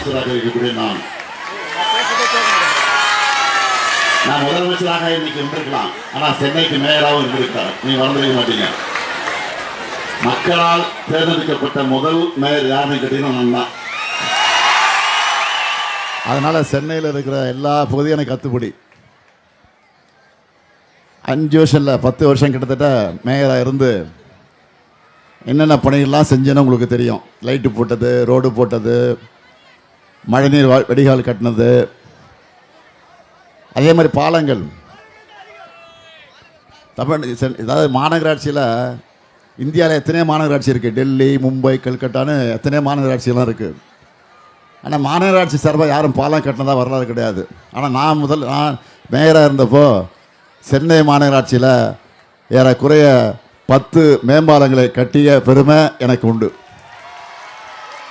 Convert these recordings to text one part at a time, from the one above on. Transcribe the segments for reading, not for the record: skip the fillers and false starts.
முதலமைச்சராக இருக்கக்கூடிய நான் முதலமைச்சராக இன்னைக்கு இருந்திருக்கலாம். ஆனா சென்னைக்கு மேயராகவும் இருந்திருக்கார். நீ மறந்துட மாட்டீங்க. மக்களால் தேர்ந்தெடுக்கப்பட்ட முதல் மேயர் யாருன்னு கேட்டீங்கன்னா நான் தான். அதனால சென்னையில் இருக்கிற எல்லா பகுதியும் எனக்கு கத்துப்படி. 5 வருஷம் இல்லை 10 வருஷம் கிட்டத்தட்ட மேயராக இருந்து என்னென்ன பணிகள்லாம் செஞ்சேன்னு உங்களுக்கு தெரியும். லைட்டு போட்டது, ரோடு போட்டது, மழைநீர் வடிகால் கட்டினது, அதே மாதிரி பாலங்கள். அதாவது மாநகராட்சியில் இந்தியாவில் எத்தனையோ மாநகராட்சி இருக்குது. டெல்லி, மும்பை, கல்கட்டான்னு எத்தனையோ மாநகராட்சியெல்லாம் இருக்குது. ஆனால் மாநகராட்சி சார்பாக யாரும் பாலம் கட்டினதாக வரலாறு கிடையாது. ஆனால் நான் மேயராக இருந்தப்போ சென்னை மாநகராட்சியில் ஏறக்குறைய 10 மேம்பாலங்களை கட்டிய பெருமை எனக்கு உண்டு.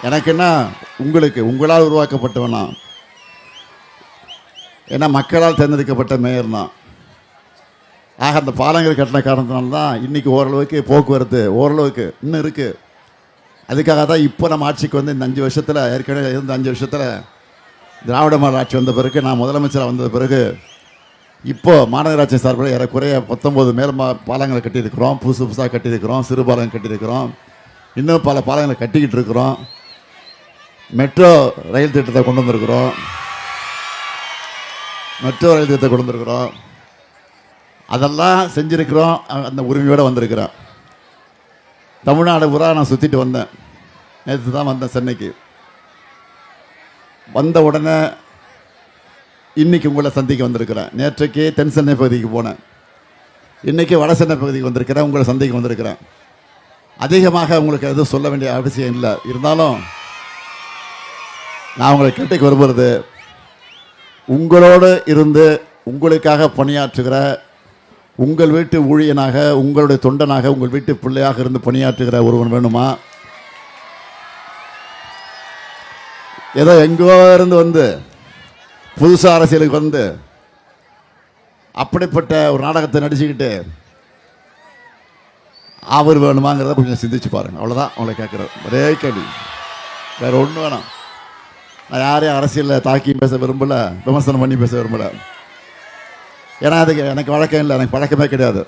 எனக்குன்னா உங்களால் உருவாக்கப்பட்டவனா, ஏன்னா மக்களால் தேர்ந்தெடுக்கப்பட்ட மேயர் தான். ஆக அந்த பாலங்கள் கட்டின காரணத்தினால்தான் இன்றைக்கி ஓரளவுக்கு போக்குவரத்து ஓரளவுக்கு இன்னும் இருக்குது. அதுக்காக தான் இப்போ நம்ம ஆட்சிக்கு வந்து இந்த 5 வருஷத்தில், ஏற்கனவே இருந்த 5 வருஷத்தில் திராவிட மாடல் ஆட்சி வந்த பிறகு, நான் முதலமைச்சராக வந்த பிறகு இப்போது மாநகராட்சி சார்பில் ஏறக்குறைய 19 பாலங்களை கட்டியிருக்கிறோம். புதுசாக கட்டியிருக்கிறோம். சிறு பாலங்கள் கட்டியிருக்கிறோம். இன்னும் பல பாலங்களை கட்டிக்கிட்டு இருக்கிறோம். மெட்ரோ ரயில் திட்டத்தை கொண்டு வந்திருக்கிறோம். அதெல்லாம் செஞ்சுருக்கிறோம். அந்த உரிமையோடு வந்திருக்கிறேன். தமிழ்நாடு பூரா நான் சுற்றிட்டு வந்தேன். நேற்று தான் வந்தேன் சென்னைக்கு. வந்த உடனே இன்றைக்கி உங்களை சந்திக்க வந்திருக்கிறேன். நேற்றைக்கு தென் சென்னை பகுதிக்கு போனேன். இன்றைக்கி வட சென்னை பகுதிக்கு வந்திருக்கிறேன். உங்களை சந்திக்க வந்திருக்கிறேன். அதிகமாக உங்களுக்கு எதுவும் சொல்ல வேண்டிய அவசியம் இல்லை. இருந்தாலும் நான் உங்களை கேட்டுக்கு வருவது, உங்களோடு இருந்து உங்களுக்காக பணியாற்றுகிற, உங்கள் வீட்டு ஊழியனாக, உங்களுடைய தொண்டனாக, உங்கள் வீட்டு பிள்ளையாக இருந்து பணியாற்றுகிற ஒருவன் வேணுமா? ஏதோ எங்கோ இருந்து வந்து புதுசாக அரசியலுக்கு வந்து அப்படிப்பட்ட ஒரு நாடகத்தை நடிச்சுக்கிட்டு அவர் வேணுமாங்கிறத கொஞ்சம் சிந்திச்சு பாருங்கள். அவ்வளோதான் அவங்களை கேட்குறேன். ஒரே கேள்வி, வேறு ஒன்றும் வேணாம். நான் யாரையும் அரசியலில் தாக்கி பேச விரும்பலை, விமர்சனம் பண்ணி பேச விரும்பலை. ஏன்னா அதுக்கு எனக்கு வழக்கம் இல்லை, எனக்கு பழக்கமே கிடையாது.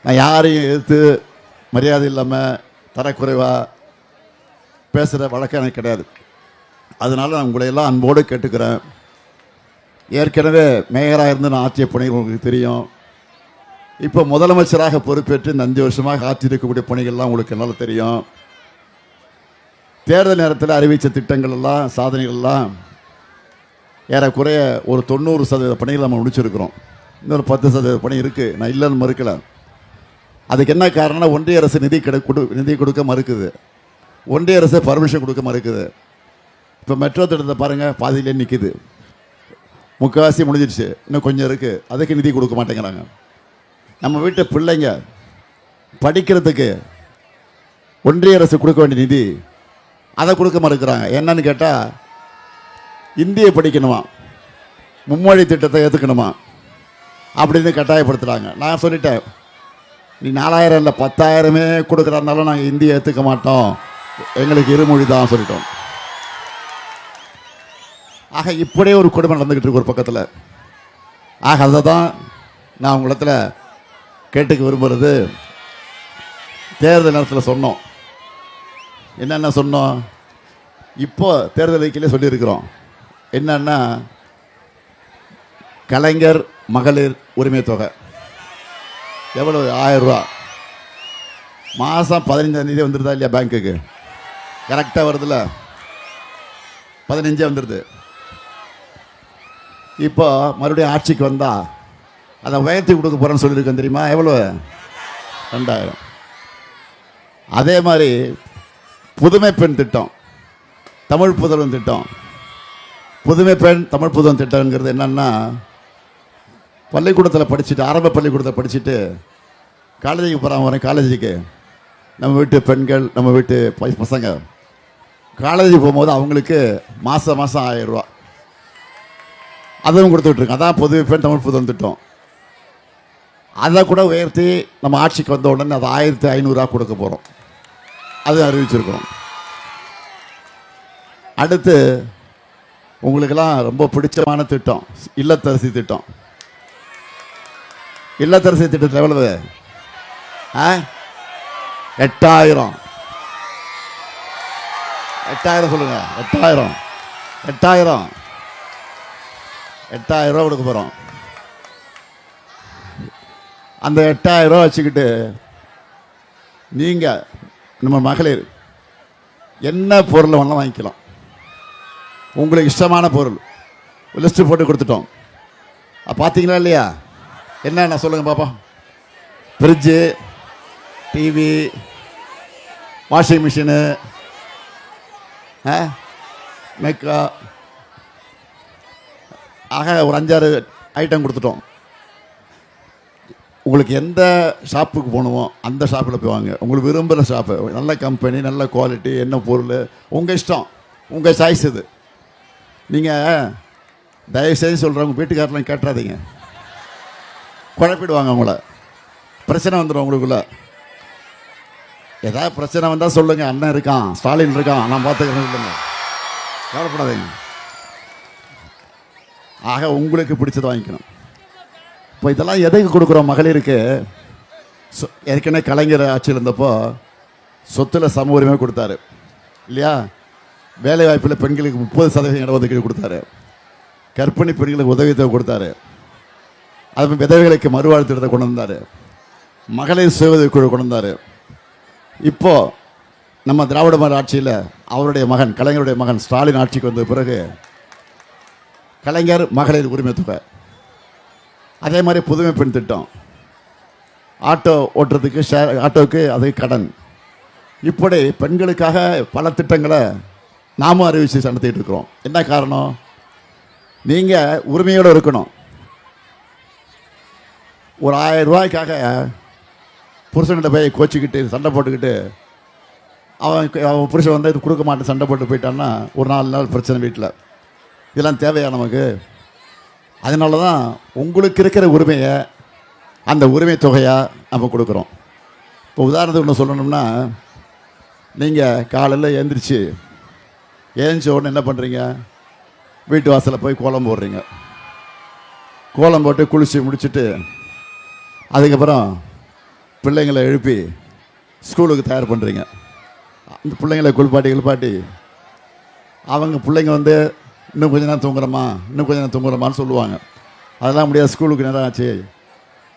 நான் யாரையும் எதிர்த்து மரியாதை இல்லாமல் தரக்குறைவாக பேசுகிற வழக்கம் எனக்கு கிடையாது. அதனால் நான் உங்களையெல்லாம் அன்போடு கேட்டுக்கிறேன். ஏற்கனவே மேயராக இருந்து நான் ஆற்றிய பணிகள் உங்களுக்கு தெரியும். இப்போ முதலமைச்சராக பொறுப்பேற்று இந்த 5 வருஷமாக ஆற்றியிருக்கக்கூடிய பணிகள்லாம் உங்களுக்கு என்னால் தெரியும். தேர்தல் நேரத்தில் அறிவித்த திட்டங்கள் எல்லாம், சாதனைகள்லாம் ஏறக்குறைய ஒரு 90% பணிகள் நம்ம முடிச்சிருக்கிறோம். இன்னொரு 10% பணி இருக்குது. நான் இல்லைன்னு மறுக்கலை. அதுக்கு என்ன காரணம்னா, ஒன்றிய அரசு நிதி கொடுக்க மறுக்குது. ஒன்றிய அரசு பர்மிஷன் கொடுக்க மறுக்குது. இப்போ மெட்ரோ திட்டத்தை பாருங்கள், பாதியிலே நிற்கிது. முக்கால்வாசி முடிஞ்சிடுச்சு, இன்னும் கொஞ்சம் இருக்குது. அதுக்கு நிதி கொடுக்க மாட்டேங்கிறாங்க. நம்ம வீட்டு பிள்ளைங்க படிக்கிறதுக்கு ஒன்றிய அரசு கொடுக்க வேண்டிய நிதி, அதை கொடுக்க மறுக்கிறாங்க. என்னன்னு கேட்டால், இந்தியை படிக்கணுமா, மும்மொழி திட்டத்தை ஏற்றுக்கணுமா அப்படின்னு கட்டாயப்படுத்துகிறாங்க. நான் சொல்லிட்டேன், நீ 4000 இல்லை 10,000மே கொடுக்குறாருனாலும் நாங்கள் இந்தியை ஏற்றுக்க மாட்டோம், எங்களுக்கு இருமொழி தான் சொல்லிட்டோம். ஆக இப்படியே ஒரு கொடுமை நடந்துக்கிட்டு இருக்கு ஒரு பக்கத்தில். ஆக அதை தான் நான் உங்களிடத்தில் கேட்டுக்க விரும்புகிறது. தேர்தல் நேரத்தில் சொன்னோம். என்னென்ன சொன்னோம்? இப்போ தேர்தல் அறிக்கையிலே சொல்லியிருக்கிறோம். என்னன்னா, கலைஞர் மகளிர் உரிமை தொகை எவ்வளோ? 1000 ரூபா. மாதம் 15ஆம் தேதி வந்துடுதா இல்லையா? பேங்க்குக்கு கரெக்டாக வருதுல்ல? 15 வந்துடுது. இப்போ மறுபடியும் ஆட்சிக்கு வந்தால் அதை உயர்த்தி கொடுக்க போகிறேன்னு சொல்லியிருக்கேன் தெரியுமா? எவ்வளோ? 2000. அதே மாதிரி புதுமை பெண் திட்டம், தமிழ் புதல்வன் திட்டம். புதுமை பெண் தமிழ் புதல்வன் திட்டங்கிறது என்னென்னா, பள்ளிக்கூடத்தில் படிச்சுட்டு, ஆரம்ப பள்ளிக்கூடத்தில் படிச்சுட்டு காலேஜுக்கு போகிறாங்க. காலேஜுக்கு நம்ம வீட்டு பெண்கள், நம்ம வீட்டு பசங்க காலேஜுக்கு போகும்போது அவங்களுக்கு மாதம் 1000 ரூபா அதுவும் கொடுத்துட்ருக்கோம். அதான் புதுமை பெண் தமிழ் புதல்வன் திட்டம். அதை கூட உயர்த்தி நம்ம ஆட்சிக்கு வந்த உடனே அது 1500 கொடுக்க போகிறோம். அது அறிவிச்சிருக்கிறோம். அடுத்து உங்களுக்கெல்லாம் ரொம்ப பிடிச்சமான திட்டம் இல்லத்தரசி திட்டம். இல்லத்தரசி திட்டத்தில் எவ்வளவு? 8000 சொல்லுங்க. 8000 கொடுக்க போகிறோம். அந்த 8000 வச்சுக்கிட்டு நீங்கள் நம்ம மகளிர் என்ன பொருளை வேணாலும் வாங்கிக்கலாம். உங்களுக்கு இஷ்டமான பொருள் லிஸ்ட்டு போட்டு கொடுத்துட்டோம். பார்த்தீங்களா இல்லையா? என்ன சொல்லுங்கள் பாப்பா. ஃப்ரிட்ஜு, டிவி, வாஷிங் மிஷினு, மேக்கா, ஆக ஒரு 5-6 ஐட்டம் கொடுத்துட்டோம். உங்களுக்கு எந்த ஷாப்புக்கு போகணுமோ அந்த ஷாப்பில் போய் வாங்க. உங்களுக்கு விரும்புகிற ஷாப்பு, நல்ல கம்பெனி, நல்ல குவாலிட்டி, என்ன பொருள் உங்கள் இஷ்டம், உங்கள் சாய்ஸ் இது. நீங்கள் தயவுசெய்து சொல்கிறவங்க வீட்டுக்காரெலாம் கேட்டுறாதீங்க, குழப்பிடுவாங்க உங்களை. பிரச்சனை வந்துடும் உங்களுக்குள்ள. ஏதாவது பிரச்சனை வந்தால் சொல்லுங்கள், அண்ணன் இருக்கான், ஸ்டாலின் இருக்கான், நான் பார்த்துக்கிறேன் இல்லைங்க, கவலைப்படாதீங்க. ஆக உங்களுக்கு பிடிச்சதை வாங்கிக்கணும். இப்போ இதெல்லாம் எதுக்கு கொடுக்குறோம்? மகளிருக்கு ஏற்கனவே கலைஞர் ஆட்சியில் இருந்தப்போ சொத்தில் சம உரிமை கொடுத்தாரு இல்லையா? வேலைவாய்ப்பில் பெண்களுக்கு 30% இடஒதுக்கீடு கொடுத்தாரு. கர்ப்பிணி பெண்களுக்கு உதவித்தொகை கொடுத்தாரு. அது விதவைகளுக்கு மறுவாழ்வு திட்டத்தை கொண்டு வந்தார். மகளிர் சுய உதவிக்குழு கொண்டு வந்தார். இப்போது நம்ம திராவிட மாடல் ஆட்சியில் அவருடைய மகன், கலைஞருடைய மகன் ஸ்டாலின் ஆட்சிக்கு வந்த பிறகு கலைஞர் மகளிர் உரிமை தொகை, அதே மாதிரி புதுமை பெண் திட்டம், ஆட்டோ ஓட்டுறதுக்கு ஆட்டோவுக்கு அது கடன், இப்படி பெண்களுக்காக பல திட்டங்களை நாமும் அறிவித்து நடத்திட்டு இருக்கிறோம். என்ன காரணம்? நீங்கள் உரிமையோடு இருக்கணும். ஒரு 1000 ரூபாய்க்காக புருஷன்கிட்ட போய் கோச்சிக்கிட்டு சண்டை போட்டுக்கிட்டு அவன் புருஷன் வந்து இது கொடுக்க மாட்டேன் சண்டை போட்டு போயிட்டான்னா ஒரு 4 நாள் பிரச்சனை வீட்டில். இதெல்லாம் தேவையா நமக்கு? அதனால தான் உங்களுக்கு இருக்கிற உரிமையை அந்த உரிமை தொகையாக நம்ம கொடுக்குறோம். இப்போ உதாரணத்துக்கு ஒன்று சொல்லணும்னா, நீங்கள் காலையில் எழுந்திரிச்ச உடனே என்ன பண்ணுறீங்க? வீட்டு வாசலில் போய் கோலம் போடுறீங்க. கோலம் போட்டு குளித்து முடிச்சுட்டு அதுக்கப்புறம் பிள்ளைங்களை எழுப்பி ஸ்கூலுக்கு தயார் பண்ணுறீங்க. அந்த பிள்ளைங்களை குளிப்பாட்டி அவங்க பிள்ளைங்க வந்து இன்னும் கொஞ்ச நேரம் தூங்குறமான்னு சொல்லுவாங்க. அதெல்லாம் முடியாது, ஸ்கூலுக்கு நேரம் ஆச்சு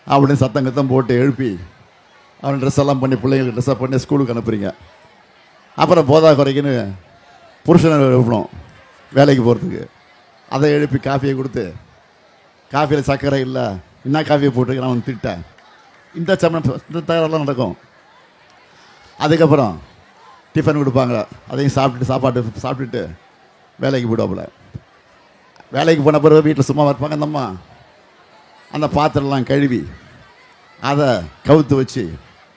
அப்படின்னு சத்தம் போட்டு எழுப்பி அவன் ட்ரெஸ் எல்லாம் பண்ணி பிள்ளைங்களுக்கு ட்ரெஸ்ஸாக பண்ணி ஸ்கூலுக்கு அனுப்புறீங்க. அப்புறம் போதா குறைக்குன்னு புருஷனை எழுப்பணும் வேலைக்கு போகிறதுக்கு. அதை எழுப்பி காஃபியை கொடுத்து, காஃபியில் சர்க்கரை இல்லை, என்ன காஃபியை போட்டுருக்கேன் அவன் திட்டேன், இந்த தகவலாம் நடக்கும். அதுக்கப்புறம் டிஃபன் கொடுப்பாங்க, அதையும் சாப்பிட்டுட்டு வேலைக்கு போயிடுவாப்புல. வேலைக்கு போன பிறகு வீட்டில் சும்மா இருப்பாங்க அந்த அம்மா. அந்த பாத்திரம்லாம் கழுவி அதை கவுத்து வச்சு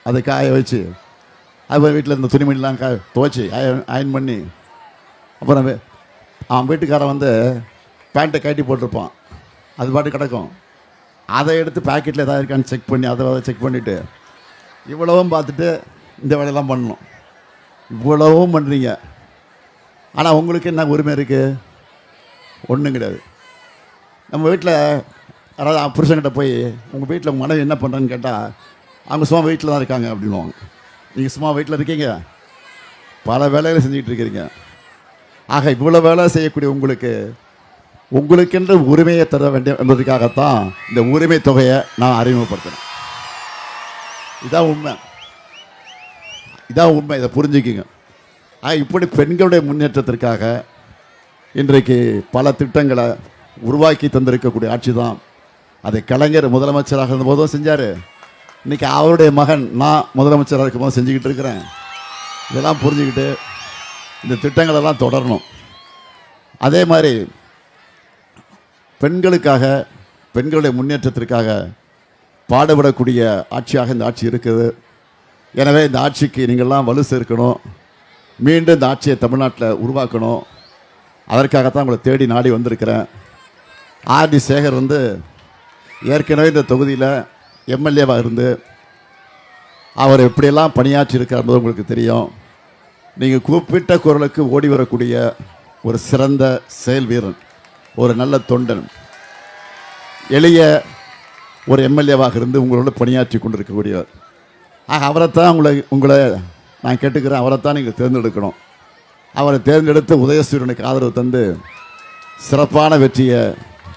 அதை காய வச்சு, அதுபோல் வீட்டில் இருந்த துணிமணிலாம் துவைச்சி அயன் பண்ணி, அப்புறம் அவன் வீட்டுக்காரன் வந்து பேண்ட்டை கட்டி போட்டிருப்பான், அது பாட்டு கிடக்கும். அதை எடுத்து பேக்கெட்டில் எதாவது இருக்கான்னு செக் பண்ணி அதை செக் பண்ணிவிட்டு இவ்வளவும் பார்த்துட்டு இந்த வேலையெல்லாம் பண்ணணும். இவ்வளவும் பண்ணுறீங்க. ஆனால் உங்களுக்கு என்ன உரிமை இருக்குது? ஒன்றும் கிடையாது. நம்ம வீட்டில் யாராவது புருஷன்கிட்ட போய் உங்கள் வீட்டில் உங்கள் மனைவி என்ன பண்ணுறேன்னு கேட்டால் அவங்க சும்மா வீட்டில் தான் இருக்காங்க அப்படின்வாங்க. நீங்கள் சும்மா வீட்டில் இருக்கீங்க, பல வேலைகளை செஞ்சுக்கிட்டு இருக்கிறீங்க. ஆக இவ்வளோ வேலை செய்யக்கூடிய உங்களுக்கென்று உரிமையை தர வேண்டும் என்பதற்காகத்தான் இந்த உரிமை தொகையை நான் அறிமுகப்படுத்தினேன். இதான் உண்மை, இதை புரிஞ்சுக்கிங்க. இப்படி பெண்களுடைய முன்னேற்றத்திற்காக இன்றைக்கு பல திட்டங்களை உருவாக்கி தந்திருக்கக்கூடிய ஆட்சி தான். அதை கலைஞர் முதலமைச்சராக இருந்தபோதும் செஞ்சார். இன்றைக்கி அவருடைய மகன் நான் முதலமைச்சராக இருக்கும்போது செஞ்சுக்கிட்டு இருக்கிறேன். இதெல்லாம் புரிஞ்சுக்கிட்டு இந்த திட்டங்களெல்லாம் தொடரணும். அதே மாதிரி பெண்களுக்காக, பெண்களுடைய முன்னேற்றத்திற்காக பாடுபடக்கூடிய ஆட்சியாக இந்த ஆட்சி இருக்குது. எனவே இந்த ஆட்சிக்கு நீங்கள்லாம் வலு சேர்க்கணும். மீண்டும் இந்த ஆட்சியை தமிழ்நாட்டில் உருவாக்கணும். அதற்காகத்தான் உங்களை தேடி நாடி வந்திருக்கிறேன். ஆர்டி சேகர் வந்து ஏற்கனவே இந்த தொகுதியில் எம்எல்ஏவாக இருந்து அவர் எப்படியெல்லாம் பணியாற்றி இருக்கார் உங்களுக்கு தெரியும். நீங்கள் கூப்பிட்ட குரலுக்கு ஓடி வரக்கூடிய ஒரு சிறந்த செயல் வீரன். ஒரு நல்ல தொண்டன், எளிய ஒரு எம்எல்ஏவாக இருந்து உங்களோட பணியாற்றி கொண்டிருக்கக்கூடியவர். ஆக அவரைத்தான் உங்களை நான் கேட்டுக்கிறேன், அவரைத்தான் நீங்கள் தேர்ந்தெடுக்கணும். அவரை தேர்ந்தெடுத்து உதயசூரியனுக்கு ஆதரவு தந்து சிறப்பான வெற்றியை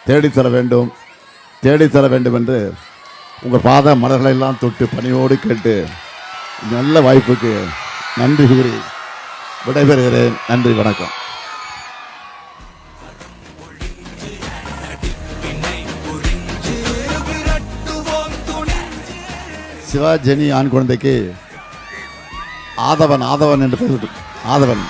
தேடித்தர வேண்டும் என்று உங்கள் பாத மலர்களை எல்லாம் தொட்டு பணியோடு கேட்டு நல்ல வாய்ப்புக்கு நன்றி கூறி விடைபெறுகிறேன். நன்றி, வணக்கம். சிவாஜெனி ஆண் குழந்தைக்கு ஆதவன் என்று பெயர். ஆதவன்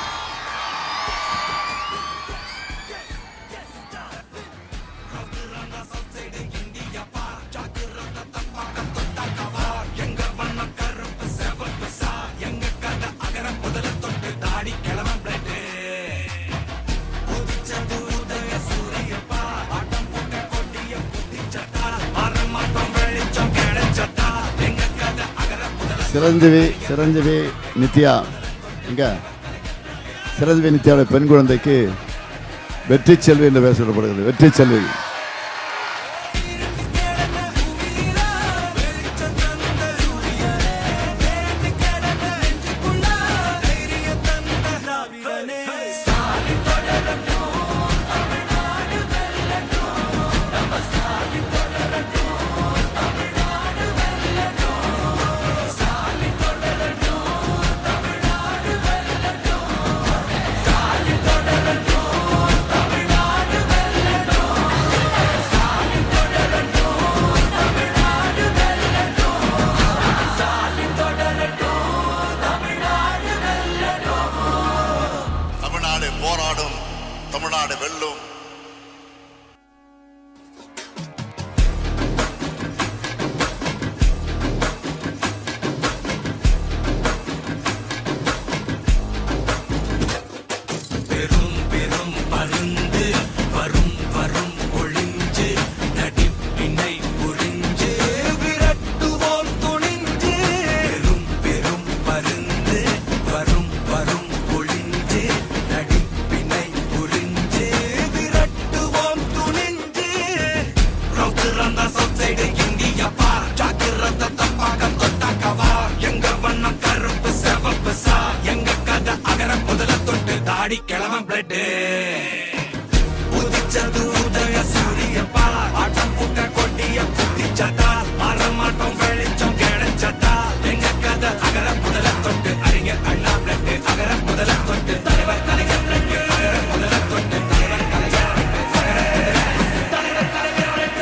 சிரஞ்சீவி நித்யா சிரஞ்சீவி நித்யாவுடைய பெண் குழந்தைக்கு வெற்றி செல்வி என்று பெயர் சொல்லப்படுகிறது. வெற்றி செல்வி. போராடும், தமிழ்நாடு வெல்லும். பெரும் பெரும் பருந்து வரும் வரும் ஒளிஞ்சு நடிப்பினை புரிஞ்சு விரட்டுவோம் துணிஞ்சு. பெரும் பெரும் பருந்து வரும் வரும் ஒளிஞ்சு நடிப்பினை புரிஞ்சு விரட்டுவோம் துணிஞ்சு. ரவுத்துறந்த சவுசைடு இந்தியா பார், ஜாக்கிரத தப்பாக தொட்டாக்கவா. எங்க வண்ணம் கருப்பு செவப்பு சா, எங்க கதை அகர முதல தொட்டு தாடி கிளவன் பிளட். உதிச்சது உதய சூரியப்பா, ஆட்டம் பூட்ட கொட்டிய புத்திச்சதா. மாறமாட்டம் வெளிச்சம் கிடைச்சதா, எங்க கதை அகர முதல தொட்டு அறிஞர் அண்ணா பிளட். அகர முதல தொட்டு தலைவர் கலைஞர் பிளட். அகர முதல தொட்டு தலைவர் கலைஞர் பிளட். தலைவர் கலைஞர் பிளட்.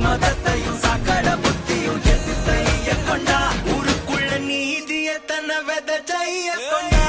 மதத்தையும் சாக்கட புத்தியும் எதிர்த்தைய கொண்டா, ஊருக்குள்ள நீதிய தன்னை விதைச்சைய கொண்டா.